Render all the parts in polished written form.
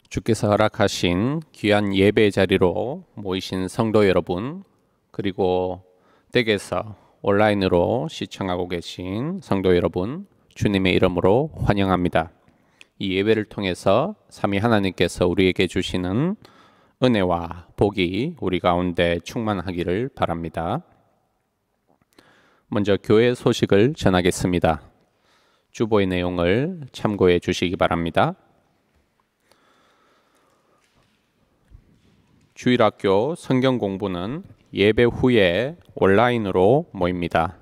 주께서 허락하신 귀한 예배 자리로 모이신 성도 여러분, 그리고 댁에서 온라인으로 시청하고 계신 성도 여러분, 주님의 이름으로 환영합니다. 이 예배를 통해서 삼위 하나님께서 우리에게 주시는 은혜와 복이 우리 가운데 충만하기를 바랍니다. 먼저 교회 소식을 전하겠습니다. 주보의 내용을 참고해 주시기 바랍니다. 주일학교 성경 공부는 예배 후에 온라인으로 모입니다.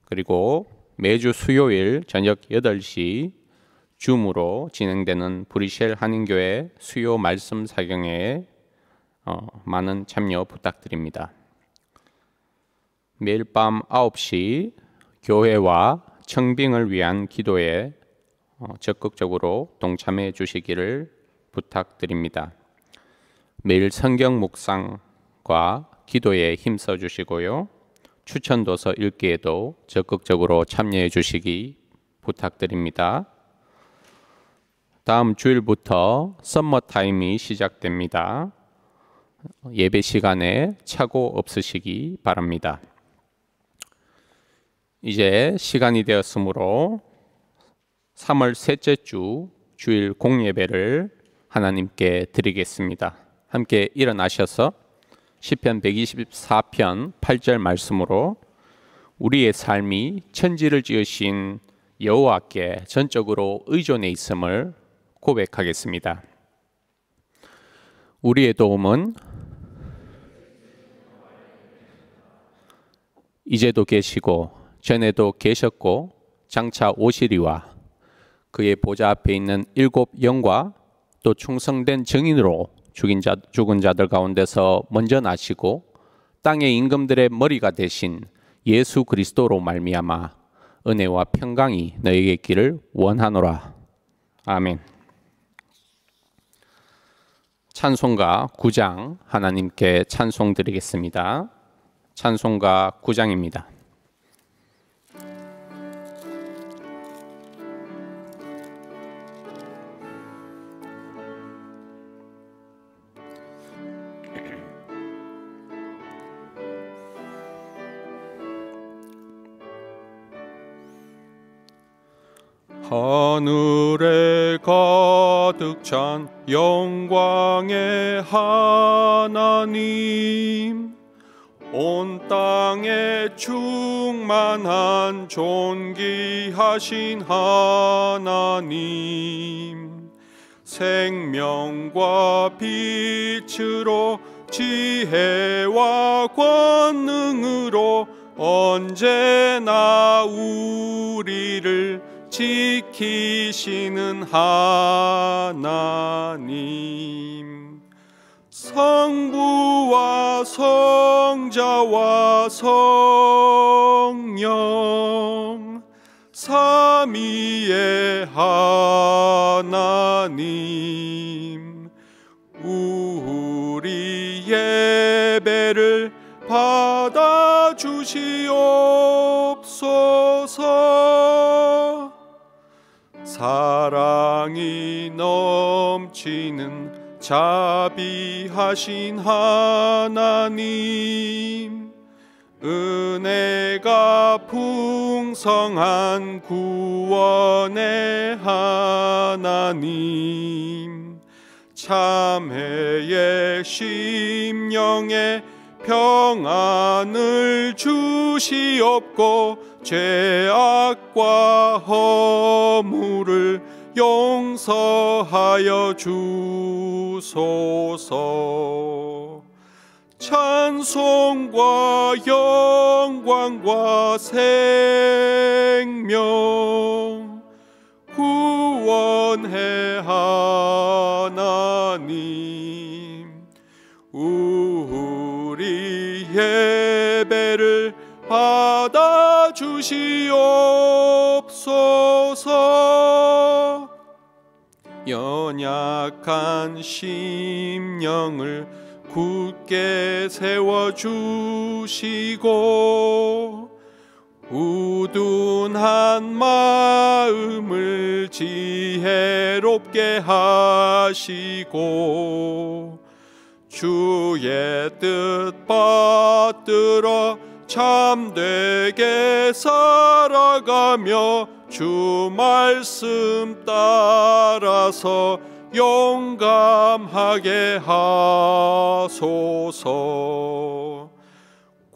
그리고 매주 수요일 저녁 8시 줌으로 진행되는 브리셀 한인교회 수요 말씀 사경에 많은 참여 부탁드립니다. 매일 밤 9시 교회와 청빙을 위한 기도에 적극적으로 동참해 주시기를 부탁드립니다. 매일 성경 묵상과 기도에 힘써 주시고요. 추천도서 읽기에도 적극적으로 참여해 주시기 부탁드립니다. 다음 주일부터 썸머 타임이 시작됩니다. 예배 시간에 착오 없으시기 바랍니다. 이제 시간이 되었으므로 3월 셋째 주 주일 공예배를 하나님께 드리겠습니다. 함께 일어나셔서 시편 124편 8절 말씀으로 우리의 삶이 천지를 지으신 여호와께 전적으로 의존해 있음을 고백하겠습니다. 우리의 도움은 이제도 계시고 전에도 계셨고 장차 오시리와 그의 보좌 앞에 있는 7 영과 또 충성된 증인으로 죽은 자들 가운데서 먼저 나시고 땅의 임금들의 머리가 되신 예수 그리스도로 말미암아 은혜와 평강이 너에게 있기를 원하노라. 아멘. 찬송가 9장 하나님께 찬송 드리겠습니다. 찬송가 9장입니다. 하늘에 가득 찬 영광의 하나님, 온 땅에 충만한 존귀하신 하나님, 생명과 빛으로 지혜와 권능으로 언제나 우리를 지키시는 하나님, 성부와 성자와 성령 삼위의 하나님, 우리 예배를 받아주시옵소서. 사랑이 넘치는 자비하신 하나님, 은혜가 풍성한 구원의 하나님, 참회의 심령에 평안을 주시옵고 죄악과 허물을 용서하여 주소서. 찬송과 영광과 생명 구원의 하나님, 우리 예배를 받아주시옵소서. 연약한 심령을 굳게 세워주시고 우둔한 온유한 마음을 지혜롭게 하시고 주의 뜻 받들어 참되게 살아가며 주 말씀 따라서 용감하게 하소서.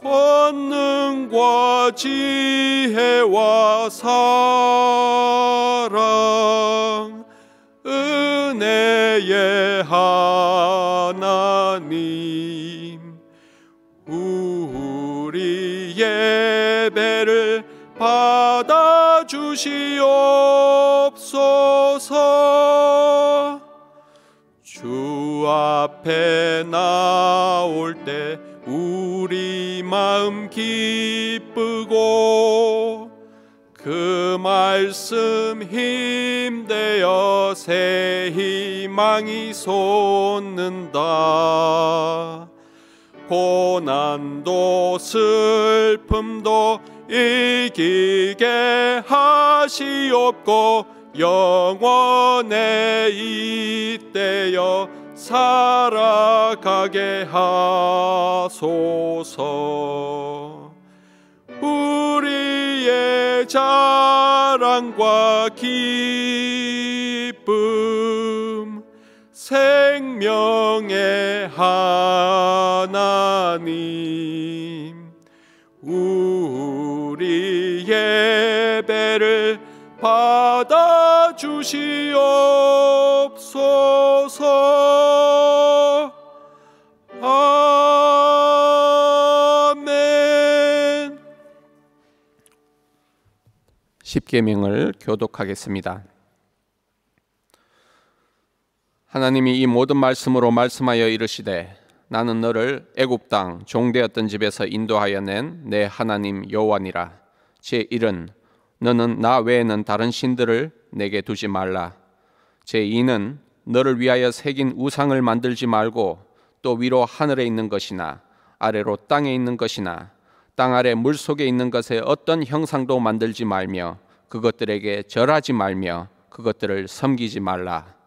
권능과 지혜와 사랑 은혜의 하나님, 우리 예배를 받아주시옵소서. 주 앞에 나올 때 우리 마음 기쁘고 그 말씀 힘되어 새 희망이 솟는다. 고난도 슬픔도 이기게 하시옵고 영원에 잇대어 살아가게 하소서. 우리의 자랑과 기쁨 생명의 하나님, 우리 예배를 받아주시옵소서. 아멘. 십계명을 교독하겠습니다. 하나님이 이 모든 말씀으로 말씀하여 이르시되 나는 너를 애굽 땅 종되었던 집에서 인도하여 낸 내 하나님 여호와니라. 제1은 너는 나 외에는 다른 신들을 내게 두지 말라. 제2는 너를 위하여 새긴 우상을 만들지 말고 또 위로 하늘에 있는 것이나 아래로 땅에 있는 것이나 땅 아래 물속에 있는 것에 어떤 형상도 만들지 말며 그것들에게 절하지 말며 그것들을 섬기지 말라.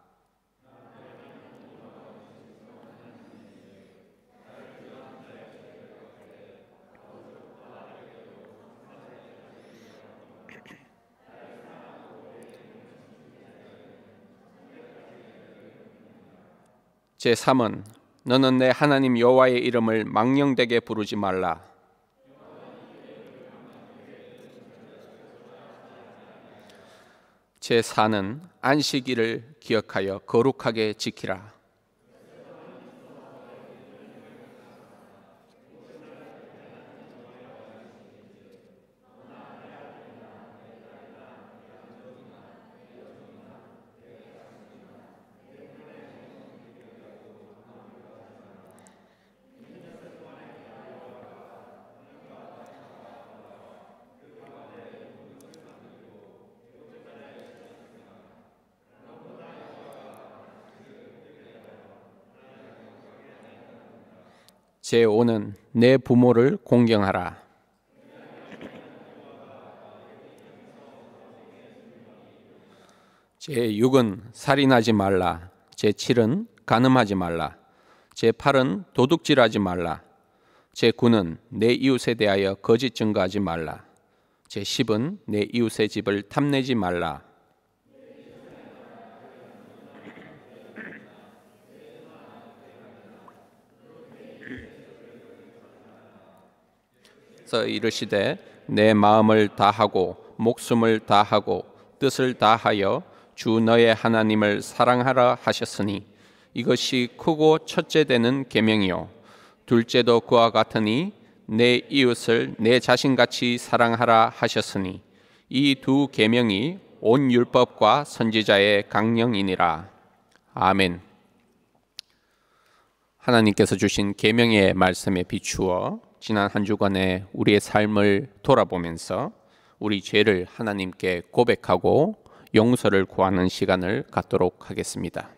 제3은 너는 내 하나님 여호와의 이름을 망령되게 부르지 말라. 제4는 안식일을 기억하여 거룩하게 지키라. 제5는 내 부모를 공경하라. 제6은 살인하지 말라. 제7은 간음하지 말라. 제8은 도둑질하지 말라. 제9는 내 이웃에 대하여 거짓 증거하지 말라. 제10은 내 이웃의 집을 탐내지 말라. 이르시되 내 마음을 다하고 목숨을 다하고 뜻을 다하여 주 너의 하나님을 사랑하라 하셨으니 이것이 크고 첫째 되는 계명이요 둘째도 그와 같으니 내 이웃을 내 자신같이 사랑하라 하셨으니 이 두 계명이 온 율법과 선지자의 강령이니라. 아멘. 하나님께서 주신 계명의 말씀에 비추어 지난 한 주간의 우리의 삶을 돌아보면서 우리 죄를 하나님께 고백하고 용서를 구하는 시간을 갖도록 하겠습니다.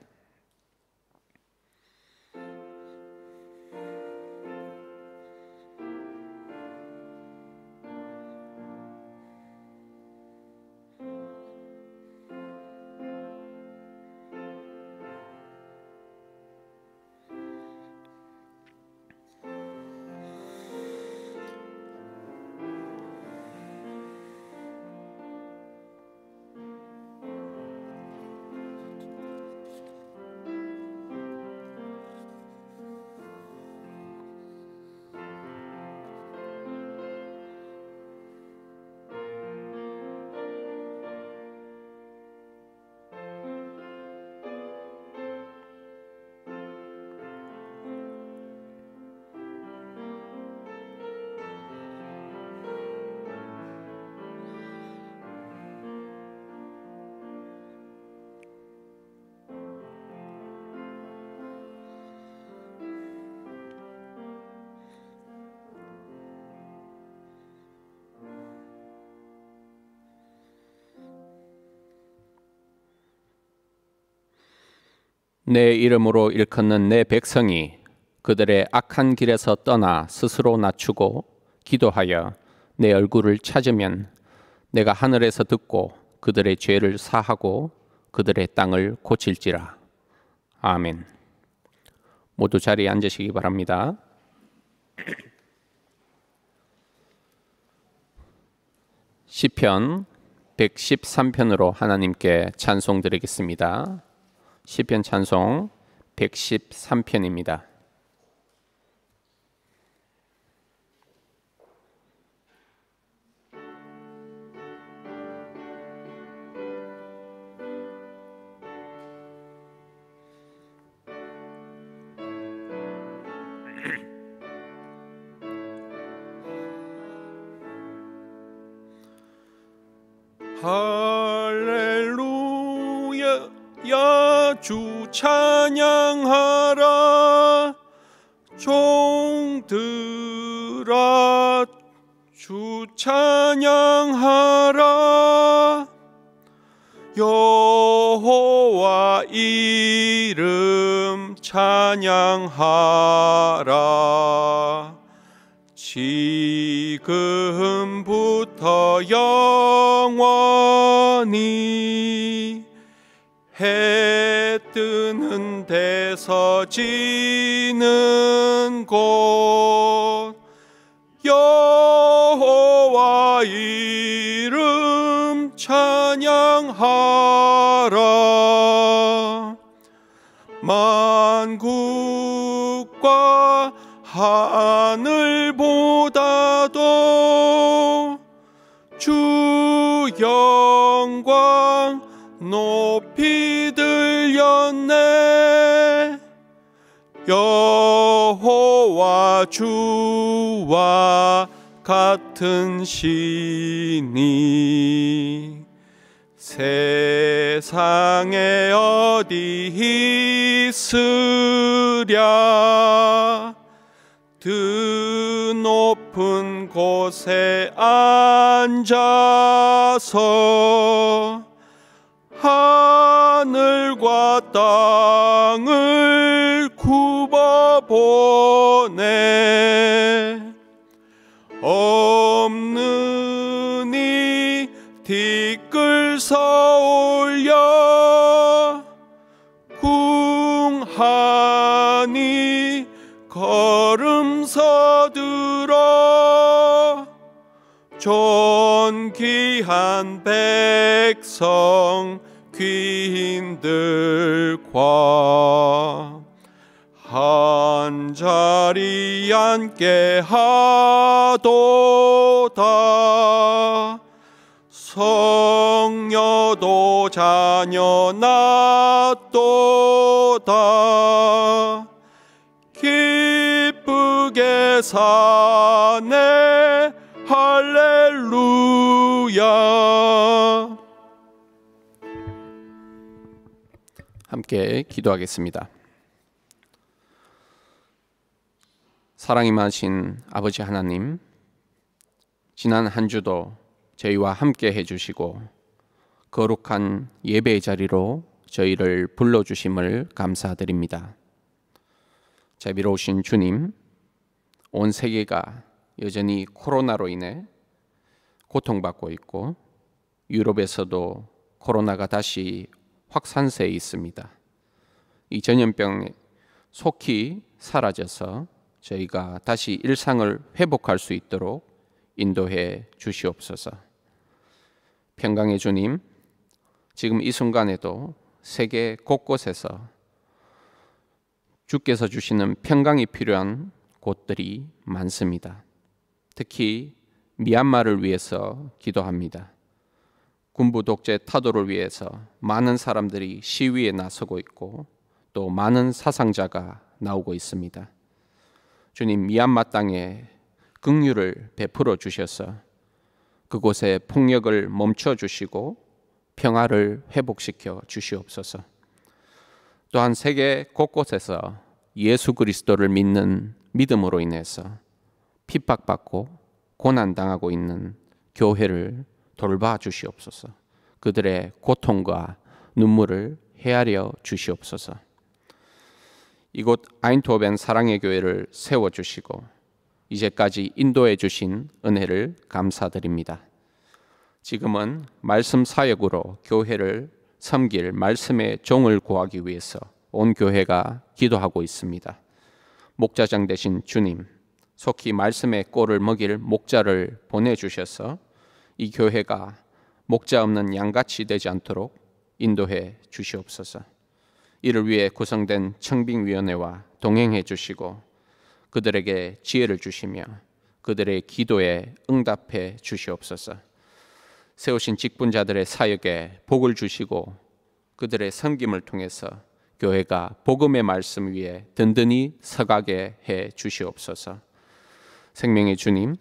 내 이름으로 일컫는 내 백성이 그들의 악한 길에서 떠나 스스로 낮추고 기도하여 내 얼굴을 찾으면 내가 하늘에서 듣고 그들의 죄를 사하고 그들의 땅을 고칠지라. 아멘. 모두 자리에 앉으시기 바랍니다. 시편 113편으로 하나님께 찬송 드리겠습니다. 시편 찬송 113편입니다. 할렐루야 주 찬양하라. 종들아 주 찬양하라. 여호와 이름 찬양하라. 지금부터 영원히 해 뜨는 데서 지는 곳 여호와 이름 찬양하라. 만국과 하늘보다도 주 영광 높이 들렸네. 여호와 주와 같은 신이 세상에 어디 있으랴. 드높은 곳에 앉아서 하늘과 땅을 굽어보네. 없는 이 티끌서 올려 궁하니 걸음 서들어. 존귀한 백성 귀인들과 한자리 앉게 하도다. 성녀도 자녀 낳도다. 기쁘게 사네. 할렐루야. 함께 기도하겠습니다. 사랑이 많으신 아버지 하나님, 지난 한 주도 저희와 함께 해주시고 거룩한 예배의 자리로 저희를 불러주심을 감사드립니다. 자비로우신 주님, 온 세계가 여전히 코로나로 인해 고통받고 있고 유럽에서도 코로나가 다시 확산세에 있습니다. 이 전염병이 속히 사라져서 저희가 다시 일상을 회복할 수 있도록 인도해 주시옵소서. 평강의 주님, 지금 이 순간에도 세계 곳곳에서 주께서 주시는 평강이 필요한 곳들이 많습니다. 특히 미얀마를 위해서 기도합니다. 군부 독재 타도를 위해서 많은 사람들이 시위에 나서고 있고 또 많은 사상자가 나오고 있습니다. 주님, 미얀마 땅에 긍휼을 베풀어 주셔서 그곳에 폭력을 멈춰 주시고 평화를 회복시켜 주시옵소서. 또한 세계 곳곳에서 예수 그리스도를 믿는 믿음으로 인해서 핍박받고 고난당하고 있는 교회를 돌봐 주시옵소서. 그들의 고통과 눈물을 헤아려 주시옵소서. 이곳 아인트호벤 사랑의 교회를 세워주시고 이제까지 인도해 주신 은혜를 감사드립니다. 지금은 말씀 사역으로 교회를 섬길 말씀의 종을 구하기 위해서 온 교회가 기도하고 있습니다. 목자장 되신 주님, 속히 말씀의 꼴을 먹일 목자를 보내주셔서 이 교회가 목자 없는 양같이 되지 않도록 인도해 주시옵소서. 이를 위해 구성된 청빙위원회와 동행해 주시고 그들에게 지혜를 주시며 그들의 기도에 응답해 주시옵소서. 세우신 직분자들의 사역에 복을 주시고 그들의 섬김을 통해서 교회가 복음의 말씀 위에 든든히 서가게 해 주시옵소서. 생명의 주님,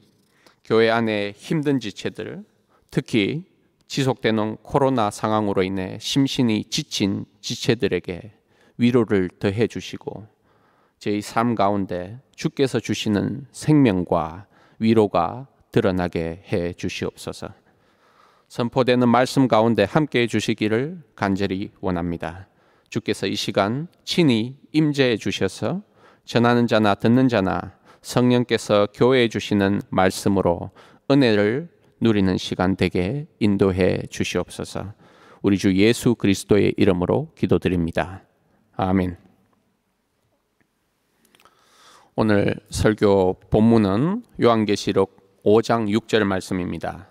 교회 안에 힘든 지체들, 특히 지속되는 코로나 상황으로 인해 심신이 지친 지체들에게 위로를 더해 주시고 제 삶 가운데 주께서 주시는 생명과 위로가 드러나게 해 주시옵소서. 선포되는 말씀 가운데 함께해 주시기를 간절히 원합니다. 주께서 이 시간 친히 임재해 주셔서 전하는 자나 듣는 자나 성령께서 교회해 주시는 말씀으로 은혜를 누리는 시간 되게 인도해 주시옵소서. 우리 주 예수 그리스도의 이름으로 기도드립니다. 아멘. 오늘 설교 본문은 요한계시록 5장 6절 말씀입니다.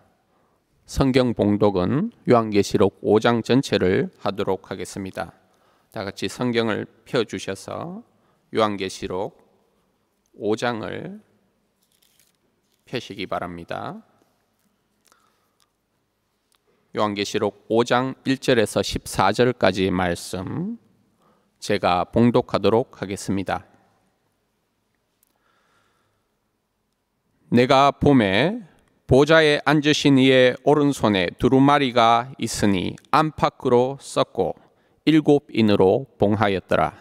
성경 봉독은 요한계시록 5장 전체를 하도록 하겠습니다. 다 같이 성경을 펴주셔서 요한계시록 5장을 펴시기 바랍니다. 요한계시록 5장 1절에서 14절까지 말씀 제가 봉독하도록 하겠습니다. 내가 봄에 보좌에 앉으신 이의 오른손에 두루마리가 있으니 안팎으로 썩고 7인으로 봉하였더라.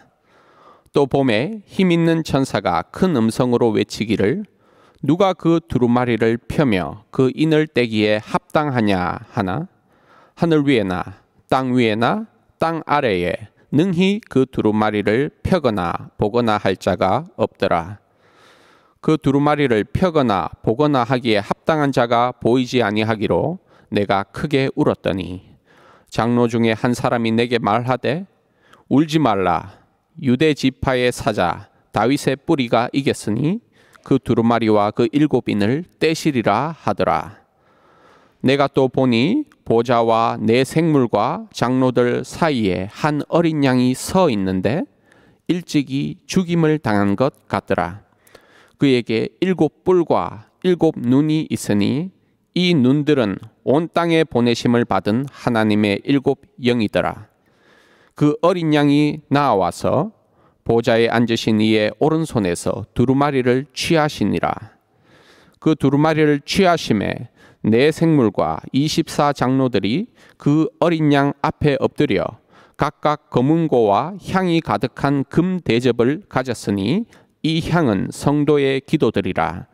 또 봄에 힘있는 천사가 큰 음성으로 외치기를 누가 그 두루마리를 펴며 그 인을 떼기에 합당하냐 하나 하늘 위에나 땅 위에나 땅 아래에 능히 그 두루마리를 펴거나 보거나 할 자가 없더라. 그 두루마리를 펴거나 보거나 하기에 합당한 자가 보이지 아니하기로 내가 크게 울었더니 장로 중에 한 사람이 내게 말하되 울지 말라. 유대 지파의 사자 다윗의 뿌리가 이겼으니 그 두루마리와 그 7인을 떼시리라 하더라. 내가 또 보니 보좌와 네 생물과 장로들 사이에 한 어린 양이 서 있는데 일찍이 죽임을 당한 것 같더라. 그에게 7뿔과 7눈이 있으니 이 눈들은 온 땅에 보내심을 받은 하나님의 7영이더라. 그 어린 양이 나와서 보좌에 앉으신 이의 오른손에서 두루마리를 취하시니라. 그 두루마리를 취하심에 네 생물과 24장로들이 그 어린 양 앞에 엎드려 각각 검은고와 향이 가득한 금 대접을 가졌으니 이 향은 성도의 기도들이라.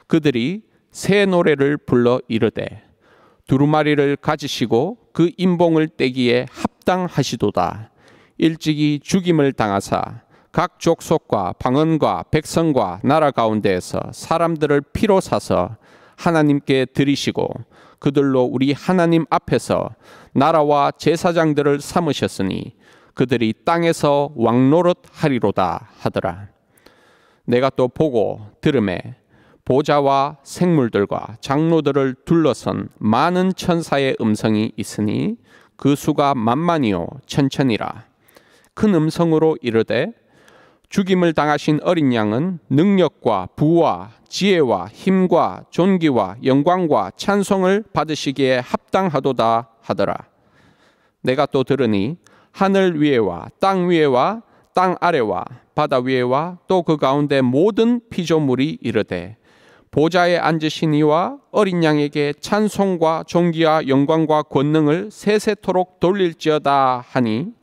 그들이 새 노래를 불러 이르되 두루마리를 가지시고 그 인봉을 떼기에 합당하시도다. 일찍이 죽임을 당하사 각 족속과 방언과 백성과 나라 가운데에서 사람들을 피로 사서 하나님께 드리시고 그들로 우리 하나님 앞에서 나라와 제사장들을 삼으셨으니 그들이 땅에서 왕노릇 하리로다 하더라. 내가 또 보고 들음에 보좌와 생물들과 장로들을 둘러선 많은 천사의 음성이 있으니 그 수가 만만이요 천천이라. 큰 음성으로 이르되 죽임을 당하신 어린 양은 능력과 부와 지혜와 힘과 존귀와 영광과 찬송을 받으시기에 합당하도다 하더라. 내가 또 들으니 하늘 위에와 땅 위에와 땅 아래와 바다 위에와 또 그 가운데 모든 피조물이 이르되 보좌에 앉으신 이와 어린 양에게 찬송과 존귀와 영광과 권능을 세세토록 돌릴지어다 하니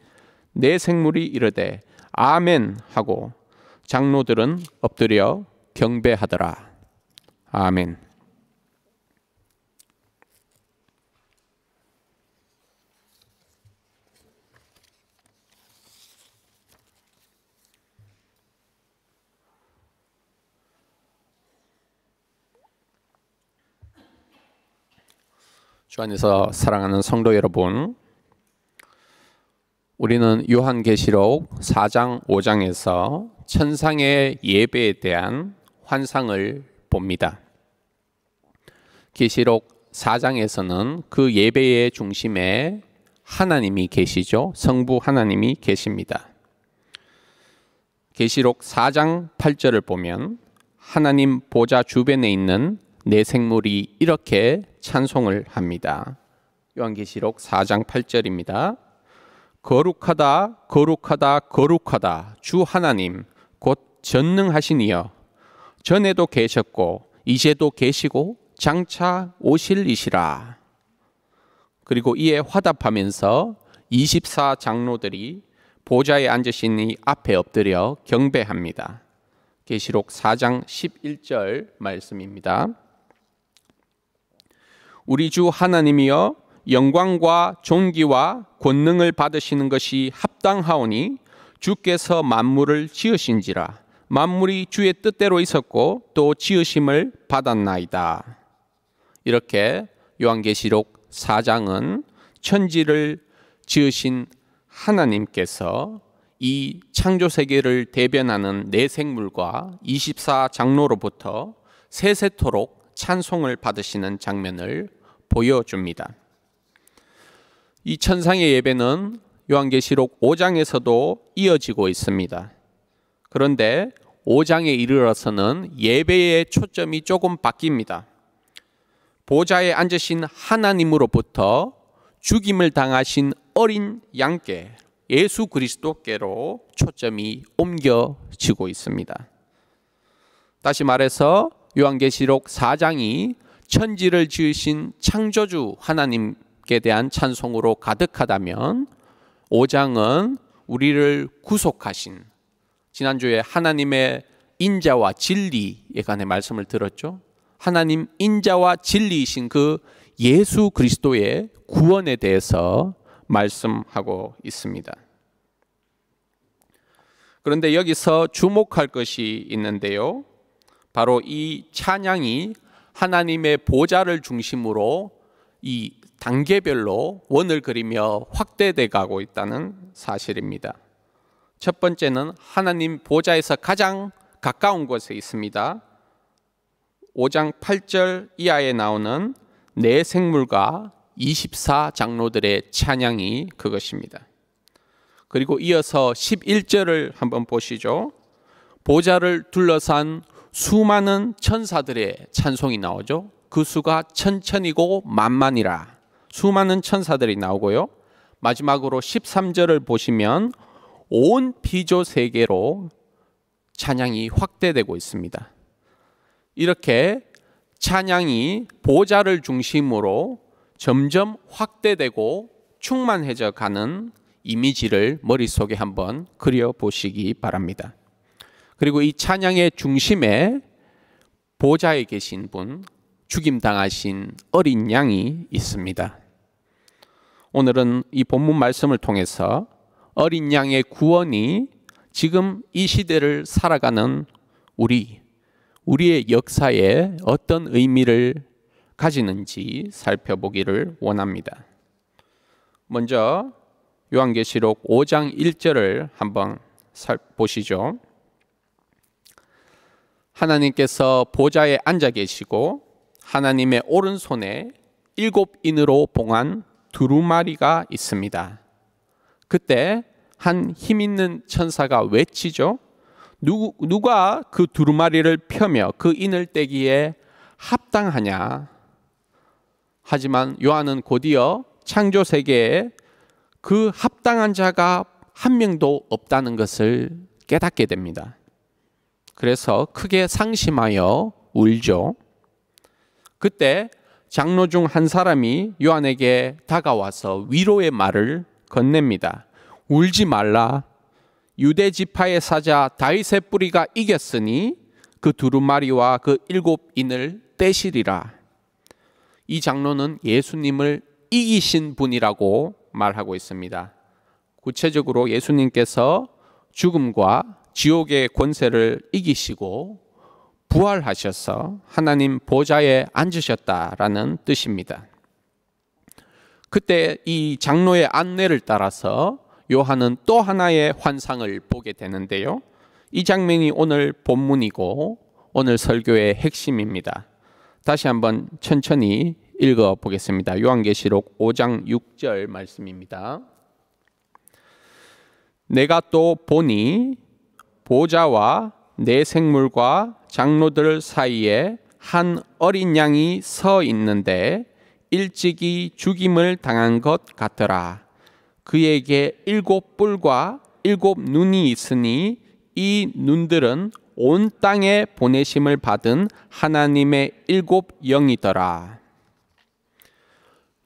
네 생물이 이르되 아멘 하고 장로들은 엎드려 경배하더라. 아멘. 주 안에서 사랑하는 성도 여러분, 우리는 요한계시록 4장 5장에서 천상의 예배에 대한 환상을 봅니다. 계시록 4장에서는 그 예배의 중심에 하나님이 계시죠. 성부 하나님이 계십니다. 계시록 4장 8절을 보면 하나님 보좌 주변에 있는 네 생물이 이렇게 찬송을 합니다. 요한계시록 4장 8절입니다. 거룩하다 거룩하다 거룩하다 주 하나님 곧 전능하신 이여, 전에도 계셨고 이제도 계시고 장차 오실 이시라. 그리고 이에 화답하면서 24 장로들이 보좌에 앉으신 이 앞에 엎드려 경배합니다. 계시록 4장 11절 말씀입니다. 우리 주 하나님이여, 영광과 존귀와 권능을 받으시는 것이 합당하오니 주께서 만물을 지으신지라. 만물이 주의 뜻대로 있었고 또 지으심을 받았나이다. 이렇게 요한계시록 4장은 천지를 지으신 하나님께서 이 창조세계를 대변하는 네 생물과 24 장로로부터 세세토록 찬송을 받으시는 장면을 보여줍니다. 이 천상의 예배는 요한계시록 5장에서도 이어지고 있습니다. 그런데 5장에 이르러서는 예배의 초점이 조금 바뀝니다. 보좌에 앉으신 하나님으로부터 죽임을 당하신 어린 양께, 예수 그리스도께로 초점이 옮겨지고 있습니다. 다시 말해서 요한계시록 4장이 천지를 지으신 창조주 하나님께 대한 찬송으로 가득하다면 5장은 우리를 구속하신, 지난주에 하나님의 인자와 진리에 관해 말씀을 들었죠. 하나님 인자와 진리이신 그 예수 그리스도의 구원에 대해서 말씀하고 있습니다. 그런데 여기서 주목할 것이 있는데요, 바로 이 찬양이 하나님의 보좌를 중심으로 이 단계별로 원을 그리며 확대돼 가고 있다는 사실입니다. 첫 번째는 하나님 보좌에서 가장 가까운 곳에 있습니다. 5장 8절 이하에 나오는 네 생물과 24 장로들의 찬양이 그것입니다. 그리고 이어서 11절을 한번 보시죠. 보좌를 둘러싼 수많은 천사들의 찬송이 나오죠. 그 수가 천천이고 만만이라. 수많은 천사들이 나오고요. 마지막으로 13절을 보시면 온 피조 세계로 찬양이 확대되고 있습니다. 이렇게 찬양이 보좌를 중심으로 점점 확대되고 충만해져 가는 이미지를 머릿속에 한번 그려보시기 바랍니다. 그리고 이 찬양의 중심에 보좌에 계신 분, 죽임당하신 어린 양이 있습니다. 오늘은 이 본문 말씀을 통해서 어린 양의 구원이 지금 이 시대를 살아가는 우리의 역사에 어떤 의미를 가지는지 살펴보기를 원합니다. 먼저 요한계시록 5장 1절을 한번 보시죠. 하나님께서 보좌에 앉아 계시고 하나님의 오른손에 7인으로 봉한 두루마리가 있습니다. 그때 한 힘있는 천사가 외치죠. 누가 그 두루마리를 펴며 그 인을 떼기에 합당하냐. 하지만 요한은 곧이어 창조세계에 그 합당한 자가 한 명도 없다는 것을 깨닫게 됩니다. 그래서 크게 상심하여 울죠. 그때 장로 중 한 사람이 요한에게 다가와서 위로의 말을 건넵니다. 울지 말라. 유대 지파의 사자 다윗의 뿌리가 이겼으니 그 두루마리와 그 7인을 떼시리라. 이 장로는 예수님을 이기신 분이라고 말하고 있습니다. 구체적으로 예수님께서 죽음과 지옥의 권세를 이기시고 부활하셔서 하나님 보좌에 앉으셨다라는 뜻입니다. 그때 이 장로의 안내를 따라서 요한은 또 하나의 환상을 보게 되는데요. 이 장면이 오늘 본문이고 오늘 설교의 핵심입니다. 다시 한번 천천히 읽어 보겠습니다. 요한계시록 5장 6절 말씀입니다. 내가 또 보니 보좌와 네 생물과 장로들 사이에 한 어린 양이 서 있는데 일찍이 죽임을 당한 것 같더라. 그에게 7뿔과 7눈이 있으니 이 눈들은 온 땅에 보내심을 받은 하나님의 7영이더라.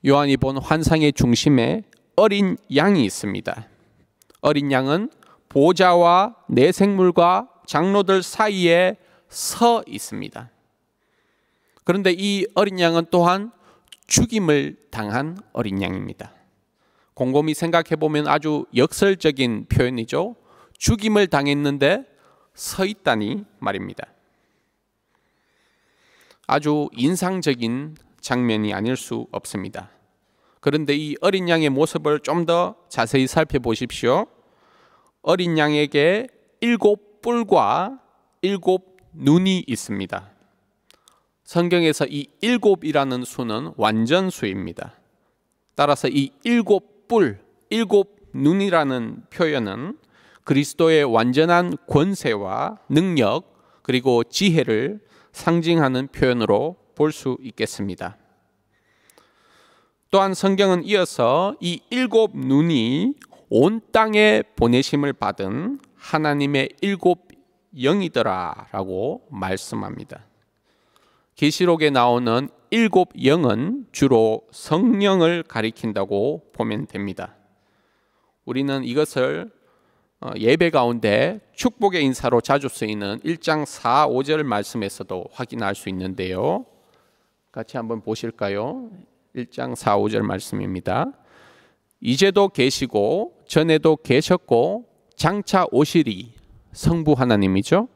요한이 본 환상의 중심에 어린 양이 있습니다. 어린 양은 보좌와 네 생물과 장로들 사이에 서 있습니다. 그런데 이 어린 양은 또한 죽임을 당한 어린 양입니다. 곰곰이 생각해 보면 아주 역설적인 표현이죠. 죽임을 당했는데 서 있다니 말입니다. 아주 인상적인 장면이 아닐 수 없습니다. 그런데 이 어린 양의 모습을 좀 더 자세히 살펴보십시오. 어린 양에게 7뿔과 7눈이 있습니다. 성경에서 이 7이라는 수는 완전수입니다. 따라서 이 7뿔, 7눈이라는 표현은 그리스도의 완전한 권세와 능력 그리고 지혜를 상징하는 표현으로 볼 수 있겠습니다. 또한 성경은 이어서 이 7눈이 온 땅에 보내심을 받은 하나님의 7영이더라 라고 말씀합니다. 계시록에 나오는 7영은 주로 성령을 가리킨다고 보면 됩니다. 우리는 이것을 예배 가운데 축복의 인사로 자주 쓰이는 1장 4, 5절 말씀에서도 확인할 수 있는데요. 같이 한번 보실까요? 1장 4, 5절 말씀입니다. 이제도 계시고 전에도 계셨고 장차 오시리 성부 하나님이죠.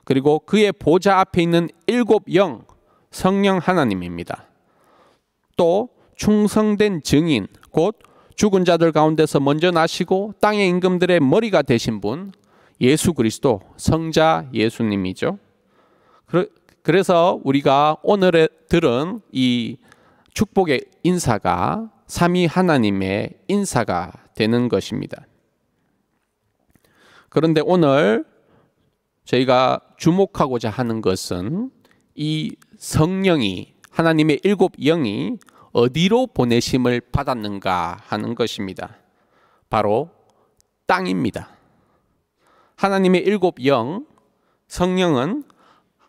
그리고 그의 보좌 앞에 있는 7영 성령 하나님입니다. 또 충성된 증인 곧 죽은 자들 가운데서 먼저 나시고 땅의 임금들의 머리가 되신 분 예수 그리스도 성자 예수님이죠. 그래서 우리가 오늘 들은 이 축복의 인사가 삼위 하나님의 인사가 되는 것입니다. 그런데 오늘 저희가 주목하고자 하는 것은 이 성령이 하나님의 7영이 어디로 보내심을 받았는가 하는 것입니다. 바로 땅입니다. 하나님의 7영 성령은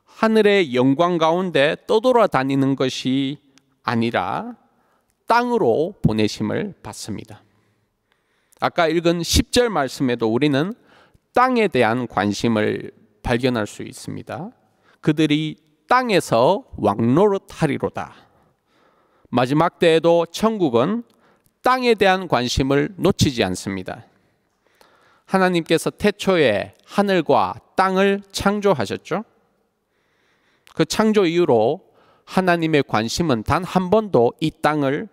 하늘의 영광 가운데 떠돌아다니는 것이 아니라 땅으로 보내심을 받습니다. 아까 읽은 10절 말씀에도 우리는 땅에 대한 관심을 발견할 수 있습니다. 그들이 땅에서 왕노릇하리로다. 마지막 때에도 천국은 땅에 대한 관심을 놓치지 않습니다. 하나님께서 태초에 하늘과 땅을 창조하셨죠. 그 창조 이후로 하나님의 관심은 단 한 번도 이 땅을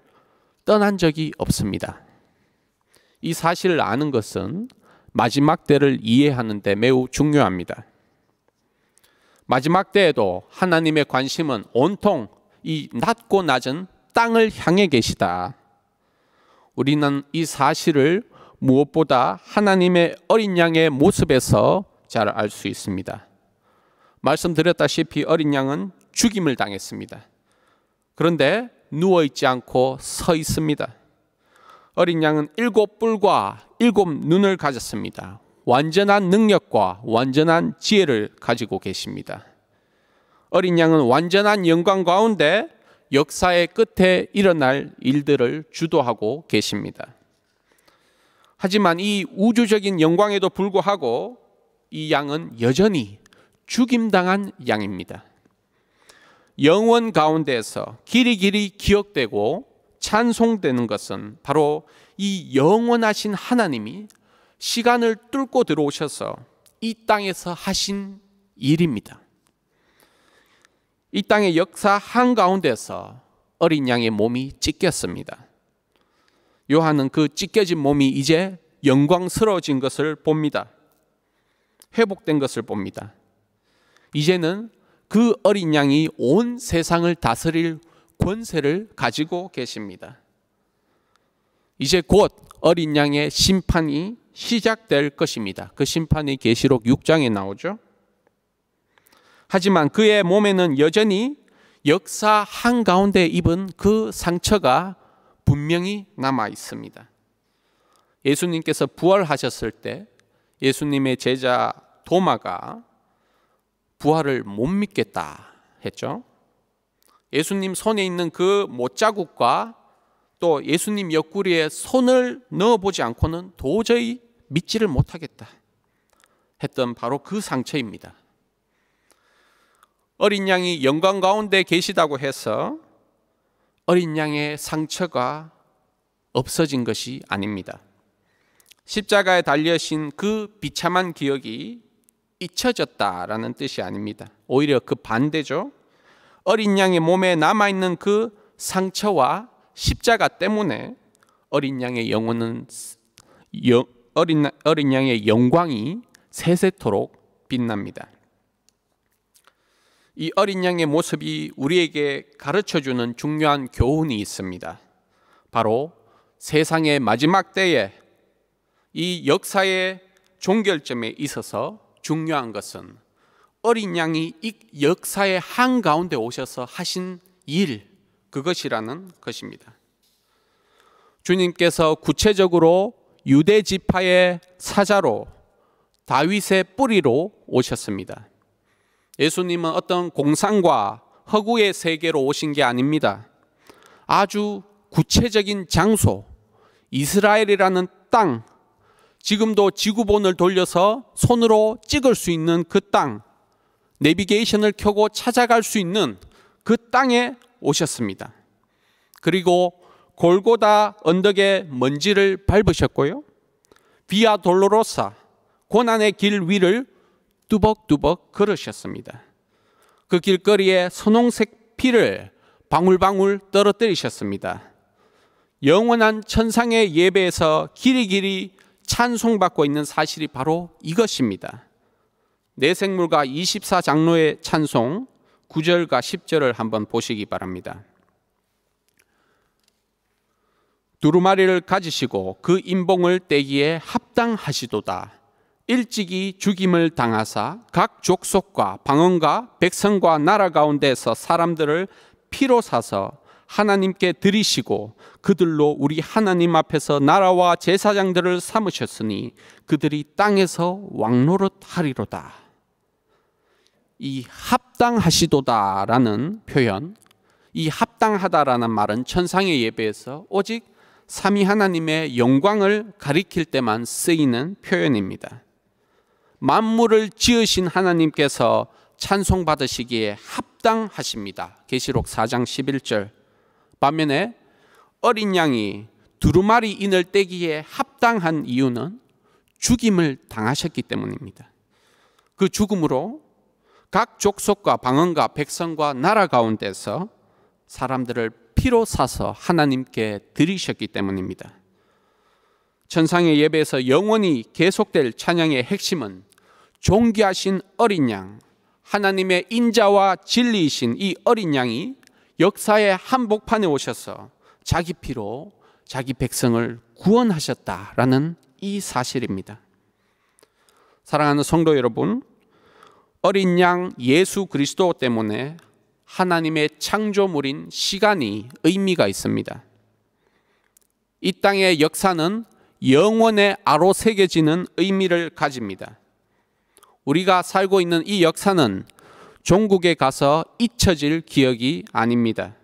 떠난 적이 없습니다. 이 사실을 아는 것은 마지막 때를 이해하는 데 매우 중요합니다. 마지막 때에도 하나님의 관심은 온통 이 낮고 낮은 땅을 향해 계시다. 우리는 이 사실을 무엇보다 하나님의 어린 양의 모습에서 잘 알 수 있습니다. 말씀드렸다시피 어린 양은 죽임을 당했습니다. 그런데 누워있지 않고 서 있습니다. 어린 양은 7뿔과 7눈을 가졌습니다. 완전한 능력과 완전한 지혜를 가지고 계십니다. 어린 양은 완전한 영광 가운데 역사의 끝에 일어날 일들을 주도하고 계십니다. 하지만 이 우주적인 영광에도 불구하고 이 양은 여전히 죽임당한 양입니다. 영원 가운데서 길이 기억되고 찬송되는 것은 바로 이 영원하신 하나님이 시간을 뚫고 들어오셔서 이 땅에서 하신 일입니다. 이 땅의 역사 한가운데서 어린 양의 몸이 찢겼습니다. 요한은 그 찢겨진 몸이 이제 영광스러워진 것을 봅니다. 회복된 것을 봅니다. 이제는 그 어린 양이 온 세상을 다스릴 권세를 가지고 계십니다. 이제 곧 어린 양의 심판이 시작될 것입니다. 그 심판이 계시록 6장에 나오죠. 하지만 그의 몸에는 여전히 역사 한가운데 입은 그 상처가 분명히 남아 있습니다. 예수님께서 부활하셨을 때 예수님의 제자 도마가 부활을 못 믿겠다 했죠. 예수님 손에 있는 그 못자국과 또 예수님 옆구리에 손을 넣어보지 않고는 도저히 믿지를 못하겠다 했던 바로 그 상처입니다. 어린 양이 영광 가운데 계시다고 해서 어린 양의 상처가 없어진 것이 아닙니다. 십자가에 달려신 그 비참한 기억이 잊혀졌다라는 뜻이 아닙니다. 오히려 그 반대죠. 어린 양의 몸에 남아있는 그 상처와 십자가 때문에 어린 양의 영혼은 어린 양의 영광이 세세토록 빛납니다. 이 어린 양의 모습이 우리에게 가르쳐주는 중요한 교훈이 있습니다. 바로 세상의 마지막 때에 이 역사의 종결점에 있어서 중요한 것은 어린 양이 이 역사의 한가운데 오셔서 하신 일, 그것이라는 것입니다. 주님께서 구체적으로 유대 지파의 사자로 다윗의 뿌리로 오셨습니다. 예수님은 어떤 공상과 허구의 세계로 오신 게 아닙니다. 아주 구체적인 장소, 이스라엘이라는 땅, 지금도 지구본을 돌려서 손으로 찍을 수 있는 그 땅, 내비게이션을 켜고 찾아갈 수 있는 그 땅에 오셨습니다. 그리고 골고다 언덕의 먼지를 밟으셨고요. 비아 돌로로사, 고난의 길 위를 뚜벅뚜벅 걸으셨습니다. 그 길거리에 선홍색 피를 방울방울 떨어뜨리셨습니다. 영원한 천상의 예배에서 길이길이 찬송받고 있는 사실이 바로 이것입니다. 내생물과 24장로의 찬송 9절과 10절을 한번 보시기 바랍니다. 두루마리를 가지시고 그 인봉을 떼기에 합당하시도다. 일찍이 죽임을 당하사 각 족속과 방언과 백성과 나라 가운데서 사람들을 피로 사서 하나님께 드리시고 그들로 우리 하나님 앞에서 나라와 제사장들을 삼으셨으니 그들이 땅에서 왕노릇 하리로다. 이 합당하시도다라는 표현, 이 합당하다라는 말은 천상의 예배에서 오직 삼위 하나님의 영광을 가리킬 때만 쓰이는 표현입니다. 만물을 지으신 하나님께서 찬송받으시기에 합당하십니다. 계시록 4장 11절. 반면에 어린 양이 두루마리 인을 떼기에 합당한 이유는 죽임을 당하셨기 때문입니다. 그 죽음으로 각 족속과 방언과 백성과 나라 가운데서 사람들을 피로 사서 하나님께 드리셨기 때문입니다. 천상의 예배에서 영원히 계속될 찬양의 핵심은 존귀하신 어린 양, 하나님의 인자와 진리이신 이 어린 양이 역사의 한복판에 오셔서 자기 피로 자기 백성을 구원하셨다라는 이 사실입니다. 사랑하는 성도 여러분, 어린 양 예수 그리스도 때문에 하나님의 창조물인 시간이 의미가 있습니다. 이 땅의 역사는 영원의 아로 새겨지는 의미를 가집니다. 우리가 살고 있는 이 역사는 종국에 가서 잊혀질 기억이 아닙니다.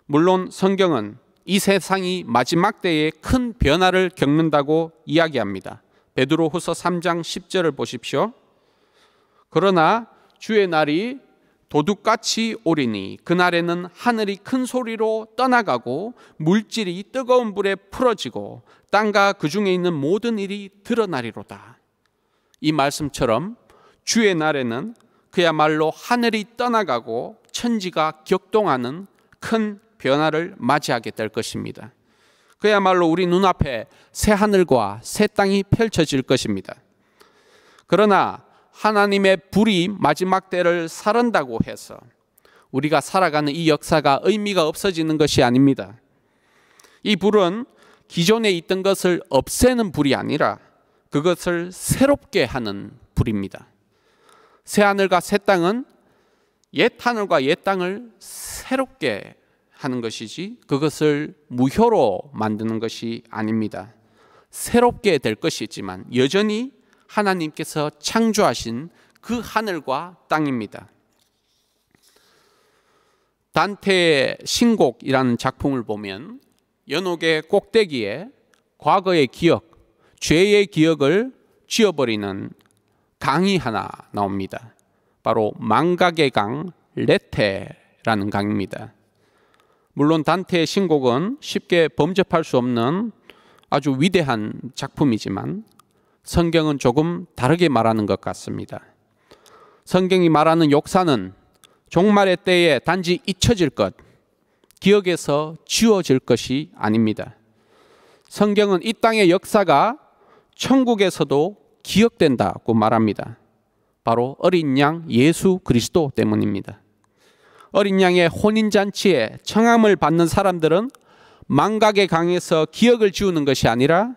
물론 성경은 이 세상이 마지막 때에 큰 변화를 겪는다고 이야기합니다. 베드로후서 3장 10절을 보십시오. 그러나 주의 날이 도둑같이 오리니 그날에는 하늘이 큰 소리로 떠나가고 물질이 뜨거운 불에 풀어지고 땅과 그 중에 있는 모든 일이 드러나리로다. 이 말씀처럼 주의 날에는 그야말로 하늘이 떠나가고 천지가 격동하는 큰 변화를 맞이하게 될 것입니다. 그야말로 우리 눈앞에 새 하늘과 새 땅이 펼쳐질 것입니다. 그러나 하나님의 불이 마지막 때를 사른다고 해서 우리가 살아가는 이 역사가 의미가 없어지는 것이 아닙니다. 이 불은 기존에 있던 것을 없애는 불이 아니라 그것을 새롭게 하는 불입니다. 새 하늘과 새 땅은 옛 하늘과 옛 땅을 새롭게 하는 것이지 그것을 무효로 만드는 것이 아닙니다. 새롭게 될 것이지만 여전히 하나님께서 창조하신 그 하늘과 땅입니다. 단테의 신곡이라는 작품을 보면 연옥의 꼭대기에 과거의 기억, 죄의 기억을 지워버리는 강이 하나 나옵니다. 바로 망각의 강 레테라는 강입니다. 물론 단테의 신곡은 쉽게 범접할 수 없는 아주 위대한 작품이지만 성경은 조금 다르게 말하는 것 같습니다. 성경이 말하는 역사는 종말의 때에 단지 잊혀질 것, 기억에서 지워질 것이 아닙니다. 성경은 이 땅의 역사가 천국에서도 기억된다고 말합니다. 바로 어린 양 예수 그리스도 때문입니다. 어린 양의 혼인잔치에 청함을 받는 사람들은 망각의 강에서 기억을 지우는 것이 아니라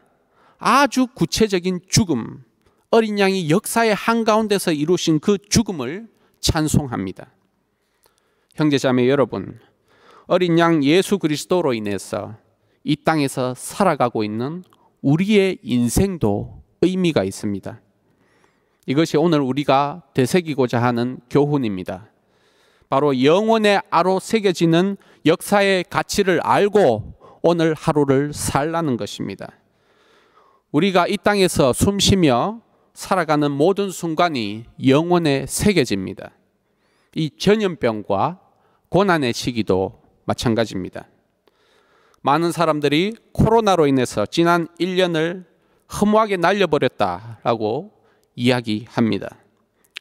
아주 구체적인 죽음, 어린 양이 역사의 한가운데서 이루신 그 죽음을 찬송합니다. 형제자매 여러분, 어린 양 예수 그리스도로 인해서 이 땅에서 살아가고 있는 우리의 인생도 의미가 있습니다. 이것이 오늘 우리가 되새기고자 하는 교훈입니다. 바로 영혼의 아로 새겨지는 역사의 가치를 알고 오늘 하루를 살라는 것입니다. 우리가 이 땅에서 숨쉬며 살아가는 모든 순간이 영혼에 새겨집니다. 이 전염병과 고난의 시기도 마찬가지입니다. 많은 사람들이 코로나로 인해서 지난 1년을 허무하게 날려버렸다라고 이야기합니다.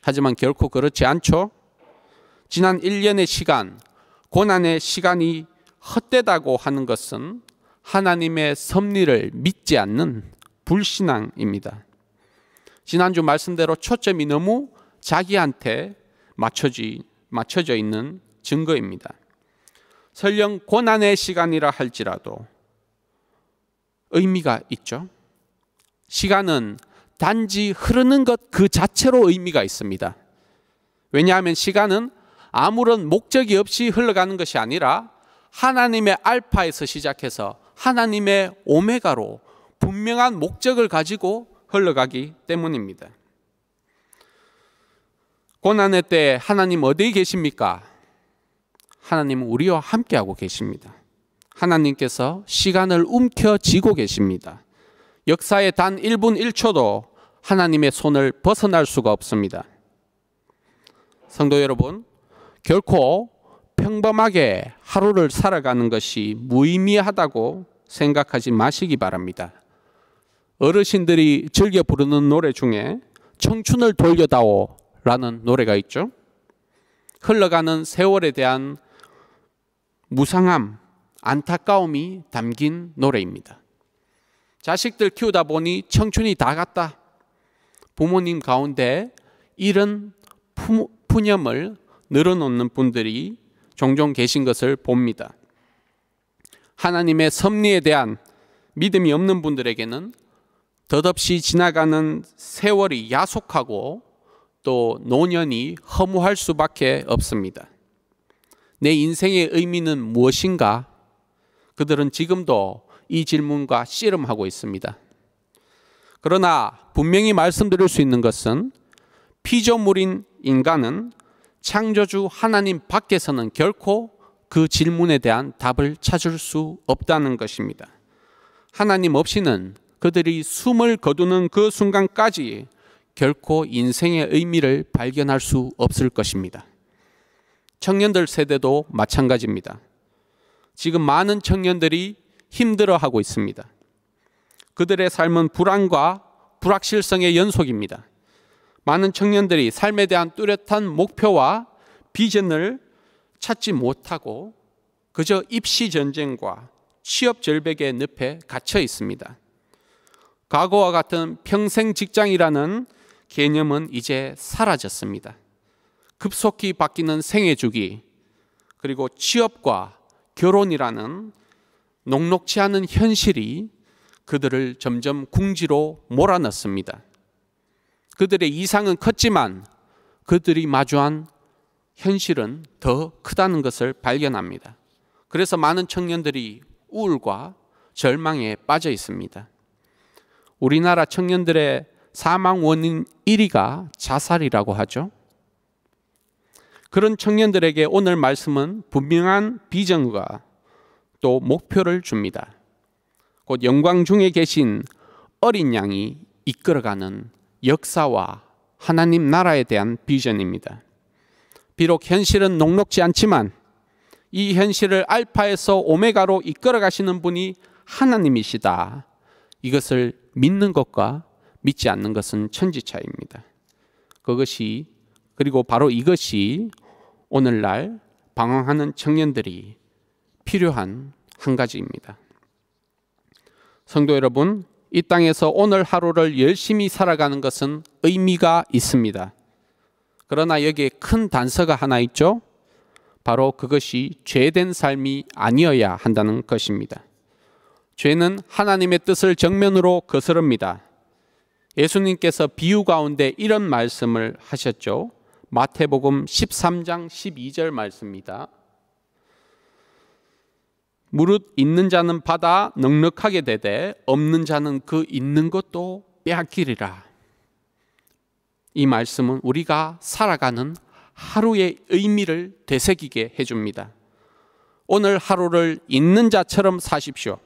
하지만 결코 그렇지 않죠. 지난 1년의 시간, 고난의 시간이 헛되다고 하는 것은 하나님의 섭리를 믿지 않는 불신앙입니다. 지난주 말씀대로 초점이 너무 자기한테 맞춰져 있는 증거입니다. 설령 고난의 시간이라 할지라도 의미가 있죠. 시간은 단지 흐르는 것 그 자체로 의미가 있습니다. 왜냐하면 시간은 아무런 목적이 없이 흘러가는 것이 아니라 하나님의 알파에서 시작해서 하나님의 오메가로 분명한 목적을 가지고 흘러가기 때문입니다. 고난의 때 하나님 어디에 계십니까? 하나님은 우리와 함께하고 계십니다. 하나님께서 시간을 움켜쥐고 계십니다. 역사의 단 1분 1초도 하나님의 손을 벗어날 수가 없습니다. 성도 여러분, 결코 평범하게 하루를 살아가는 것이 무의미하다고 생각하지 마시기 바랍니다. 어르신들이 즐겨 부르는 노래 중에 청춘을 돌려다오 라는 노래가 있죠. 흘러가는 세월에 대한 무상함, 안타까움이 담긴 노래입니다. 자식들 키우다 보니 청춘이 다 갔다. 부모님 가운데 이런 푸념을 늘어놓는 분들이 종종 계신 것을 봅니다. 하나님의 섭리에 대한 믿음이 없는 분들에게는 덧없이 지나가는 세월이 야속하고 또 노년이 허무할 수밖에 없습니다. 내 인생의 의미는 무엇인가? 그들은 지금도 이 질문과 씨름하고 있습니다. 그러나 분명히 말씀드릴 수 있는 것은 피조물인 인간은 창조주 하나님 밖에서는 결코 그 질문에 대한 답을 찾을 수 없다는 것입니다. 하나님 없이는 그들이 숨을 거두는 그 순간까지 결코 인생의 의미를 발견할 수 없을 것입니다. 청년들 세대도 마찬가지입니다. 지금 많은 청년들이 힘들어하고 있습니다. 그들의 삶은 불안과 불확실성의 연속입니다. 많은 청년들이 삶에 대한 뚜렷한 목표와 비전을 찾지 못하고 그저 입시 전쟁과 취업 절벽의 늪에 갇혀 있습니다. 과거와 같은 평생 직장이라는 개념은 이제 사라졌습니다. 급속히 바뀌는 생애 주기, 그리고 취업과 결혼이라는 녹록지 않은 현실이 그들을 점점 궁지로 몰아넣습니다. 그들의 이상은 컸지만 그들이 마주한 현실은 더 크다는 것을 발견합니다. 그래서 많은 청년들이 우울과 절망에 빠져 있습니다. 우리나라 청년들의 사망 원인 1위가 자살이라고 하죠. 그런 청년들에게 오늘 말씀은 분명한 비전과 또 목표를 줍니다. 곧 영광 중에 계신 어린 양이 이끌어가는 역사와 하나님 나라에 대한 비전입니다. 비록 현실은 녹록지 않지만 이 현실을 알파에서 오메가로 이끌어 가시는 분이 하나님이시다. 이것을 믿는 것과 믿지 않는 것은 천지차이입니다. 그리고 바로 이것이 오늘날 방황하는 청년들이 필요한 한 가지입니다. 성도 여러분, 이 땅에서 오늘 하루를 열심히 살아가는 것은 의미가 있습니다. 그러나 여기에 큰 단서가 하나 있죠. 바로 그것이 죄된 삶이 아니어야 한다는 것입니다. 죄는 하나님의 뜻을 정면으로 거스릅니다. 예수님께서 비유 가운데 이런 말씀을 하셨죠. 마태복음 13장 12절 말씀입니다. 무릇 있는 자는 받아 넉넉하게 되되 없는 자는 그 있는 것도 빼앗기리라. 이 말씀은 우리가 살아가는 하루의 의미를 되새기게 해줍니다. 오늘 하루를 있는 자처럼 사십시오.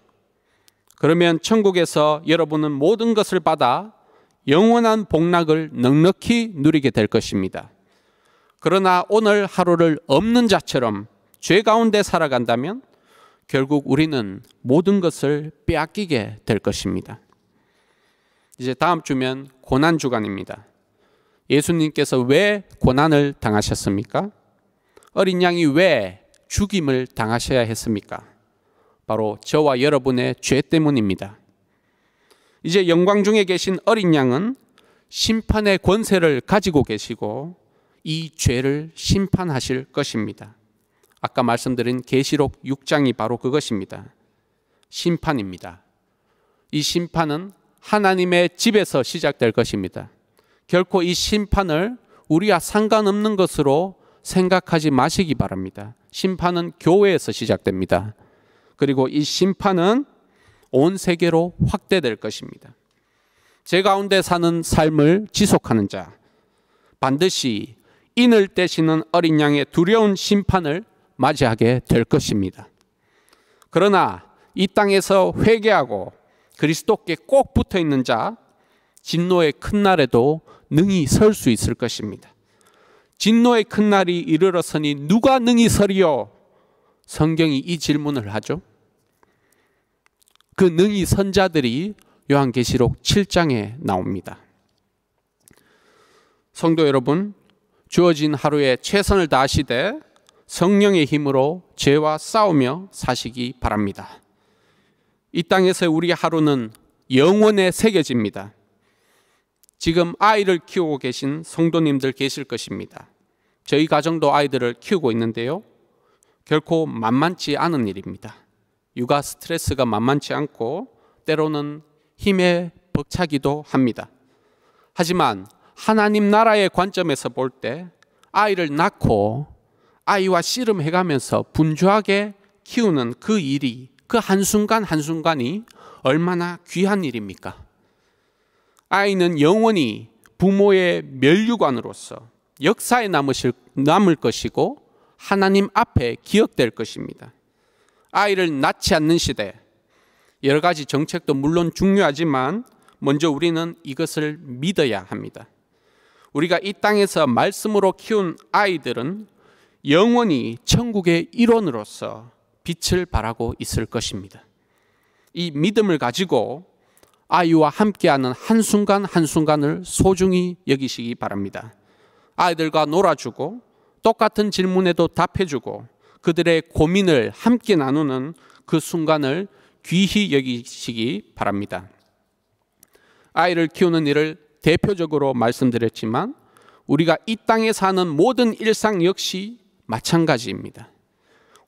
그러면 천국에서 여러분은 모든 것을 받아 영원한 복락을 넉넉히 누리게 될 것입니다. 그러나 오늘 하루를 없는 자처럼 죄 가운데 살아간다면 결국 우리는 모든 것을 빼앗기게 될 것입니다. 이제 다음 주면 고난 주간입니다. 예수님께서 왜 고난을 당하셨습니까? 어린 양이 왜 죽임을 당하셔야 했습니까? 바로 저와 여러분의 죄 때문입니다. 이제 영광 중에 계신 어린 양은 심판의 권세를 가지고 계시고 이 죄를 심판하실 것입니다. 아까 말씀드린 계시록 6장이 바로 그것입니다. 심판입니다. 이 심판은 하나님의 집에서 시작될 것입니다. 결코 이 심판을 우리와 상관없는 것으로 생각하지 마시기 바랍니다. 심판은 교회에서 시작됩니다. 그리고 이 심판은 온 세계로 확대될 것입니다. 제 가운데 사는 삶을 지속하는 자, 반드시 인을 떼시는 어린 양의 두려운 심판을 맞이하게 될 것입니다. 그러나 이 땅에서 회개하고 그리스도께 꼭 붙어 있는 자, 진노의 큰 날에도 능히 설 수 있을 것입니다. 진노의 큰 날이 이르렀으니 누가 능히 서리요? 성경이 이 질문을 하죠. 그 능히 선 자들이 요한계시록 7장에 나옵니다. 성도 여러분, 주어진 하루에 최선을 다하시되 성령의 힘으로 죄와 싸우며 사시기 바랍니다. 이 땅에서 우리 하루는 영원에 새겨집니다. 지금 아이를 키우고 계신 성도님들 계실 것입니다. 저희 가정도 아이들을 키우고 있는데요, 결코 만만치 않은 일입니다. 육아 스트레스가 만만치 않고 때로는 힘에 벅차기도 합니다. 하지만 하나님 나라의 관점에서 볼 때 아이를 낳고 아이와 씨름해가면서 분주하게 키우는 그 일이, 그 한순간 한순간이 얼마나 귀한 일입니까? 아이는 영원히 부모의 면류관으로서 역사에 남을 것이고 하나님 앞에 기억될 것입니다. 아이를 낳지 않는 시대, 여러 가지 정책도 물론 중요하지만 먼저 우리는 이것을 믿어야 합니다. 우리가 이 땅에서 말씀으로 키운 아이들은 영원히 천국의 일원으로서 빛을 발하고 있을 것입니다. 이 믿음을 가지고 아이와 함께하는 한순간 한순간을 소중히 여기시기 바랍니다. 아이들과 놀아주고 똑같은 질문에도 답해주고 그들의 고민을 함께 나누는 그 순간을 귀히 여기시기 바랍니다. 아이를 키우는 일을 대표적으로 말씀드렸지만 우리가 이 땅에 사는 모든 일상 역시 마찬가지입니다.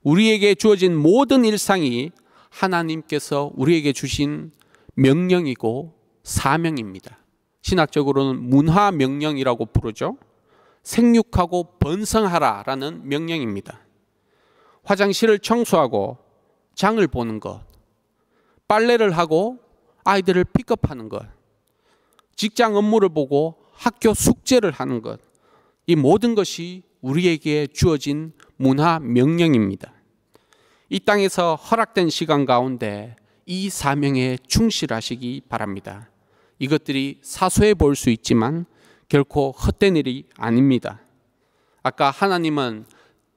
우리에게 주어진 모든 일상이 하나님께서 우리에게 주신 명령이고 사명입니다. 신학적으로는 문화 명령이라고 부르죠. 생육하고 번성하라라는 명령입니다. 화장실을 청소하고 장을 보는 것, 빨래를 하고 아이들을 픽업하는 것, 직장 업무를 보고 학교 숙제를 하는 것, 이 모든 것이 우리에게 주어진 문화 명령입니다. 이 땅에서 허락된 시간 가운데 이 사명에 충실하시기 바랍니다. 이것들이 사소해 보일 수 있지만 결코 헛된 일이 아닙니다. 아까 하나님은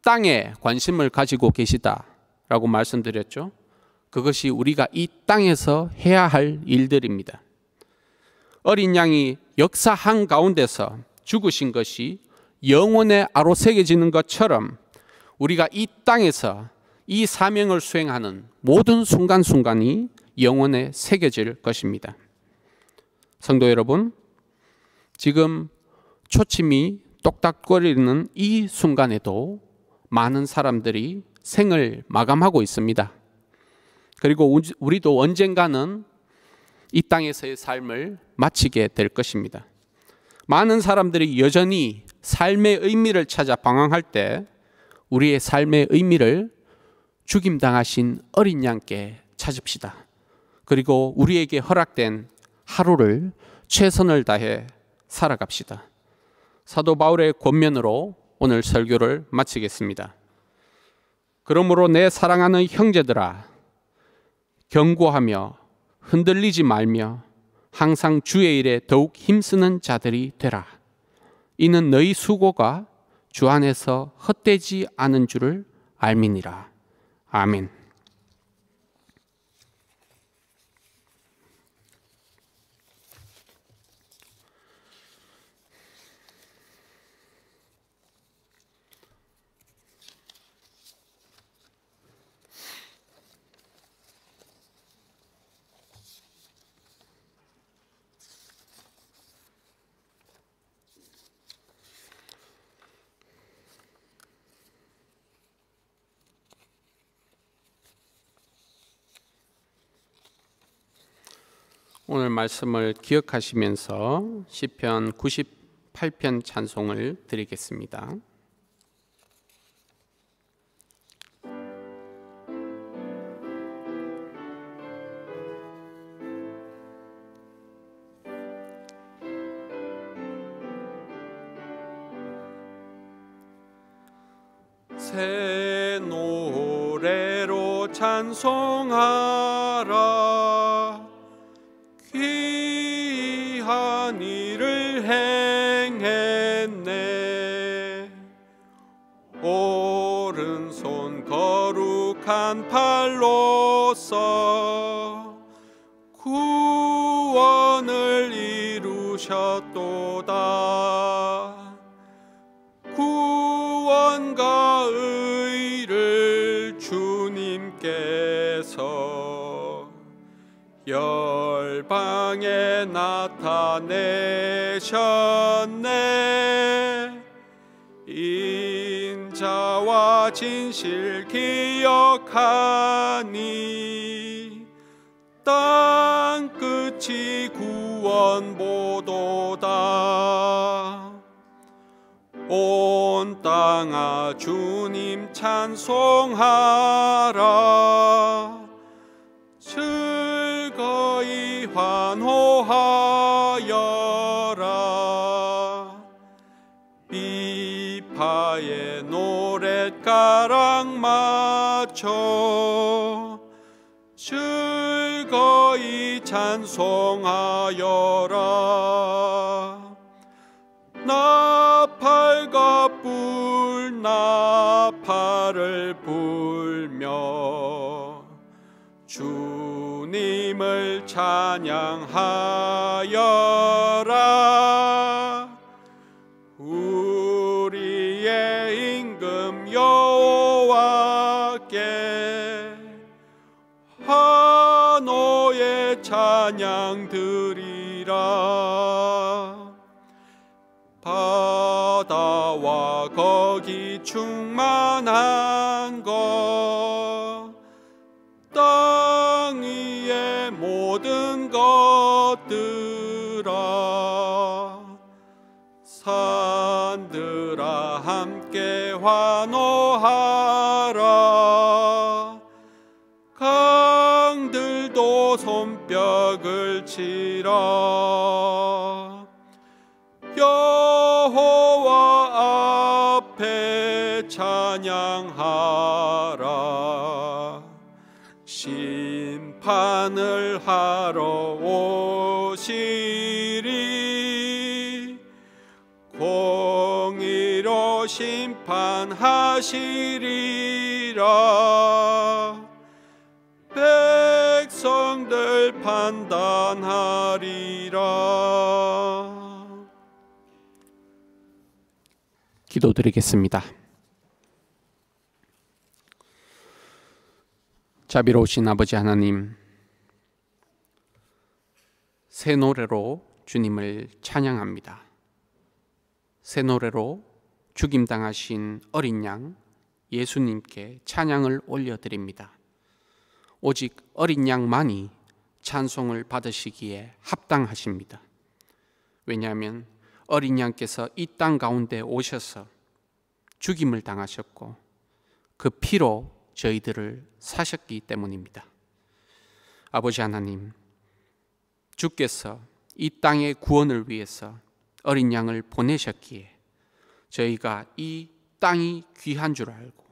땅에 관심을 가지고 계시다라고 말씀드렸죠. 그것이 우리가 이 땅에서 해야 할 일들입니다. 어린 양이 역사 한가운데서 죽으신 것이 영혼의 아로 새겨지는 것처럼 우리가 이 땅에서 이 사명을 수행하는 모든 순간순간이 영혼에 새겨질 것입니다. 성도 여러분, 지금 초침이 똑딱거리는 이 순간에도 많은 사람들이 생을 마감하고 있습니다. 그리고 우리도 언젠가는 이 땅에서의 삶을 마치게 될 것입니다. 많은 사람들이 여전히 삶의 의미를 찾아 방황할 때 우리의 삶의 의미를 죽임당하신 어린 양께 찾읍시다. 그리고 우리에게 허락된 하루를 최선을 다해 살아갑시다. 사도 바울의 권면으로 오늘 설교를 마치겠습니다. 그러므로 내 사랑하는 형제들아, 경고하며 흔들리지 말며 항상 주의 일에 더욱 힘쓰는 자들이 되라. 이는 너희 수고가 주 안에서 헛되지 않은 줄을 알미니라. 아멘. 오늘 말씀을 기억하시면서 시편 98편 찬송을 드리겠습니다. 새 노래로 찬송하라. 귀한 일을 행했네. 오른손 거룩한 팔로써 구원을 이루셨도다. 구원과 의를 주님께서 열방에 나타내셨네. 인자와 진실 기억하니 땅 끝이 구원 보도다. 온 땅아 주님 찬송하라. 즐거이 환호하여라. 비파의 노랫가락 맞춰 즐거이 찬송하여라. 나팔과 뿔 나팔을 불며 주님을 찬양하여라. 우리의 임금 여호와께 환호의 찬양 드리라. 바다와 거기 충만한 것, 땅 위의 모든 것들아, 산들아 함께 환호하라. 강들도 손뼉을 치라. 여호와 앞에 찬양하라. 심판을 하러 오시리. 공의로 심판하시리라. 백성들 판단하리라. 기도드리겠습니다. 자비로우신 아버지 하나님, 새 노래로 주님을 찬양합니다. 새 노래로 죽임당하신 어린 양 예수님께 찬양을 올려드립니다. 오직 어린 양만이 찬송을 받으시기에 합당하십니다. 왜냐하면 어린 양께서 이 땅 가운데 오셔서 죽임을 당하셨고 그 피로 저희들을 사셨기 때문입니다. 아버지 하나님, 주께서 이 땅의 구원을 위해서 어린 양을 보내셨기에 저희가 이 땅이 귀한 줄 알고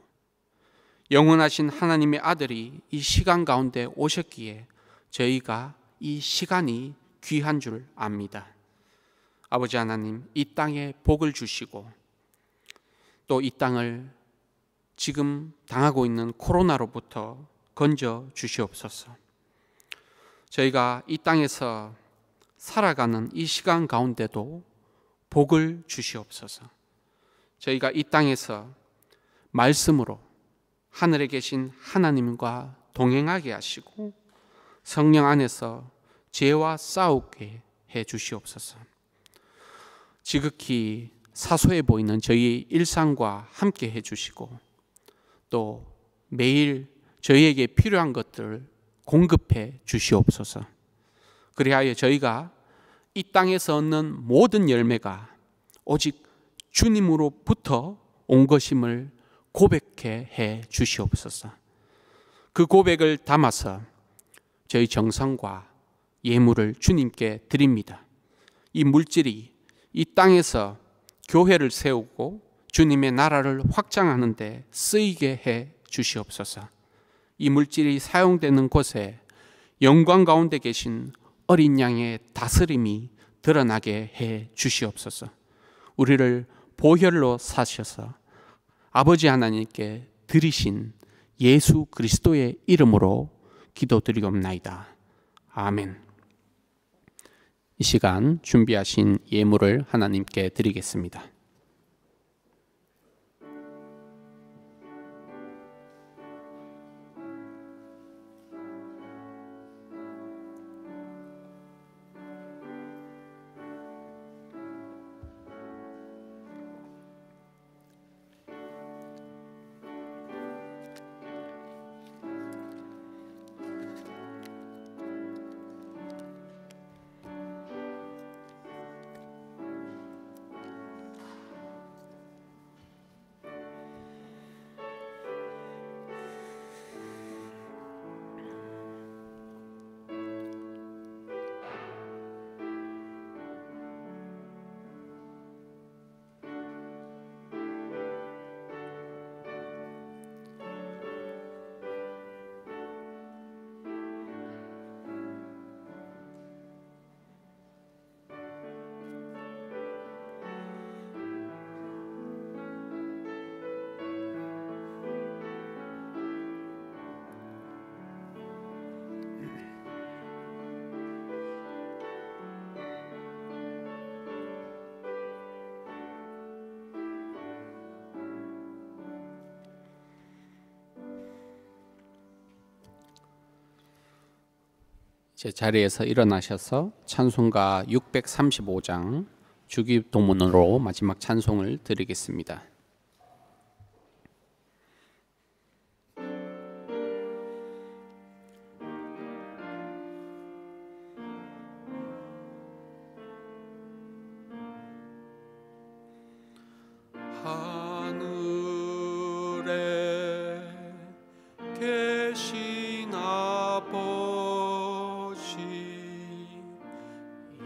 영원하신 하나님의 아들이 이 시간 가운데 오셨기에 저희가 이 시간이 귀한 줄 압니다. 아버지 하나님, 이 땅에 복을 주시고 또 이 땅을 지금 당하고 있는 코로나로부터 건져 주시옵소서. 저희가 이 땅에서 살아가는 이 시간 가운데도 복을 주시옵소서. 저희가 이 땅에서 말씀으로 하늘에 계신 하나님과 동행하게 하시고 성령 안에서 죄와 싸우게 해 주시옵소서. 지극히 사소해 보이는 저희의 일상과 함께 해 주시고 또 매일 저희에게 필요한 것들을 공급해 주시옵소서. 그리하여 저희가 이 땅에서 얻는 모든 열매가 오직 주님으로부터 온 것임을 고백해 해 주시옵소서. 그 고백을 담아서 저희 정성과 예물을 주님께 드립니다. 이 물질이 이 땅에서 교회를 세우고 주님의 나라를 확장하는 데 쓰이게 해 주시옵소서. 이 물질이 사용되는 곳에 영광 가운데 계신 어린 양의 다스림이 드러나게 해 주시옵소서. 우리를 보혈로 사셔서 아버지 하나님께 드리신 예수 그리스도의 이름으로 기도드리옵나이다. 아멘. 이 시간 준비하신 예물을 하나님께 드리겠습니다. 제 자리에서 일어나셔서 찬송가 635장 주기도문으로 마지막 찬송을 드리겠습니다. 하늘에 계신 아버지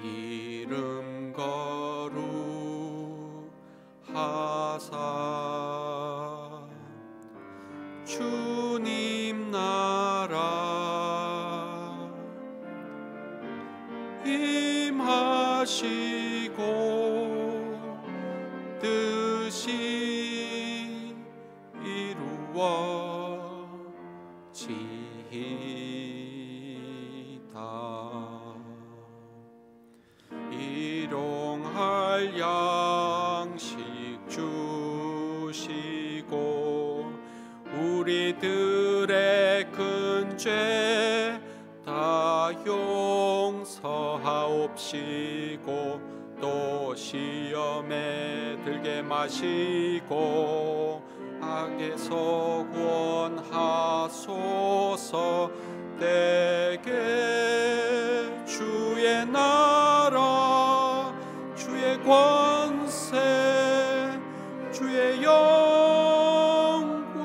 이름 거룩하사 주님 나라 임하시고 뜻이 이루어지이다. 일용할 양식 주시고 우리들의 큰 죄 다 용서하옵시고 또 시험에 들게 마시고 악에서 구원하소서. 내게 주의 나라 주의 권세 주의 영광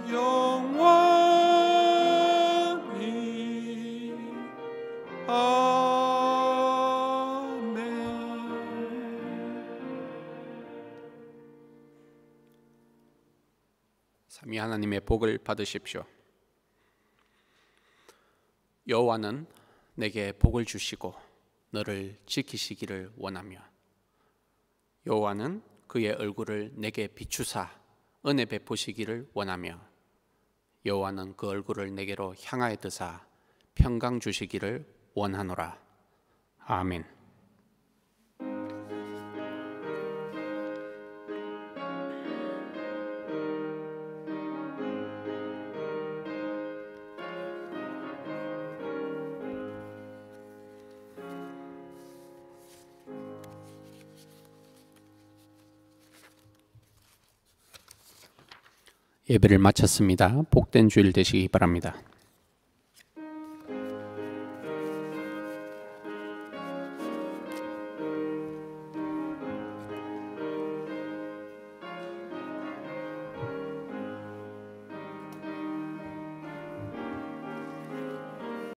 영원히 삼위 하나님의 복을 받으십시오. 여호와는 내게 복을 주시고 너를 지키시기를 원하며 여호와는 그의 얼굴을 내게 비추사 은혜 베푸시기를 원하며 여호와는 그 얼굴을 내게로 향하여 드사 평강 주시기를 원하노라. 아멘. 예배를 마쳤습니다. 복된 주일 되시기 바랍니다.